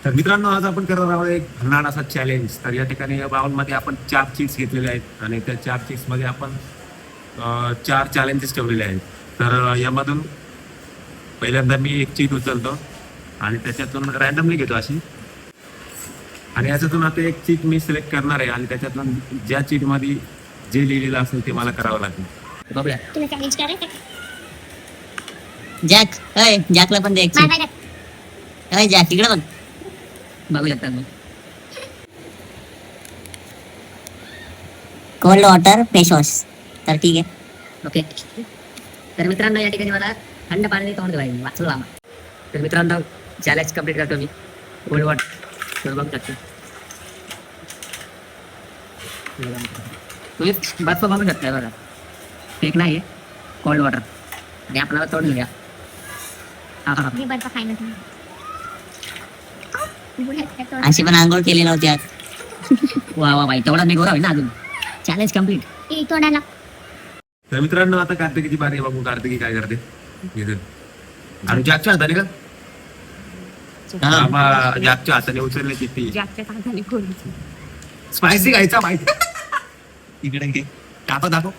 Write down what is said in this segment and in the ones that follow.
तर मित्रांनो, आज आपण करणार आहोत एक भन्नाट असा चॅलेंज. तर या ठिकाणी या बाउलमध्ये आपण 4 चिट्स घेतलेले आहेत आणि त्या 4 चिट्स मध्ये आपण 4 चॅलेंजेस ठेवलेले आहेत. तर यामधून पहिल्यांदा मी एक चीट उचलतो आणि त्याच्यातून रॅन्डमली घेतो अशी, आणि याच्यातून आता एक चीट मी सिलेक्ट करणार आहे आणि त्याच्यातून ज्या चीट मध्ये जे लिहिलेलं असेल ते मला करावं लागेल. बघूया. तुला चॅलेंज करायचं जॅक, अय जॅकला पण द्यायची. अय जॅक इकडे बघ. बघू शकता मग. Cold water face wash. तर ठीक आहे, ओके. तर मित्रांनो, या ठिकाणी मला थंड पाण्याने तोंड धुवायचं, वाचलो आम्हाला. तर मित्रांनो, चॅलेंज कम्प्लीट करतो मी. कोल्ड वॉटर बघू शकतो. तुम्ही बर्फ बघू शकता बघा, फेक नाही आहे, कोल्ड वॉटर. आणि आपल्याला तोंड घेऊया. मी बर्फ खायला अशी पण आंघोळ केली नव्हती आज. वा वा बाई, तेवढा मी गोरा होईल ना अजून. Challenge complete. तोंडाला. तर मित्रांनो, आता कार्तिकीची बारी आहे. बघू कार्तिकी काय करते. इथे. आणि जॅकच्या हाताने का जॅकच्या हाताने उचलले किती स्पायसी खायचा माहिती. इकडे घे, टाका दाखव.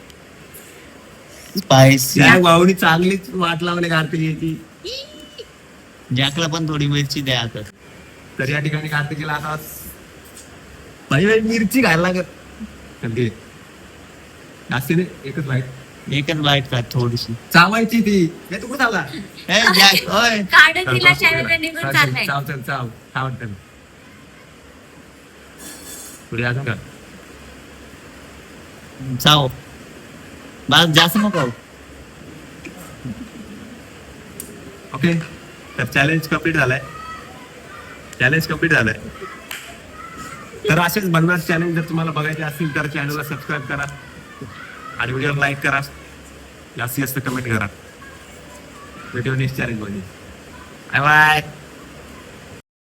स्पायसी. जॅक भाऊनी चांगलीच वाट लावली कार्तिकीची. जॅकला पण थोडी मिरची द्या आता. तर या ठिकाणी कार्तिकीला आता भाई मिरची घायला लागत. तर घे. जास्ती नाही, एकच बाईट. एकच बाईट का थोडीशी चावायची ती. हे तू कुठं चावला? ए जॅक, ओय काढून दिला शाळेत निघून चाललाय. चाव चल चाव काय वाटतं. पुढे अजून का चाव. बस जास्त नको. ओके. तर चॅलेंज कम्प्लीट झालाय. तर असेच भन्नाट चॅलेंज जर तुम्हाला बघायचे असतील तर चॅनलला सबस्क्राईब करा आणि व्हिडिओ लाईक करा, जास्तीत जास्त कमेंट करा. व्हिडिओ नेक्स्ट चॅलेंज मध्ये. Bye bye.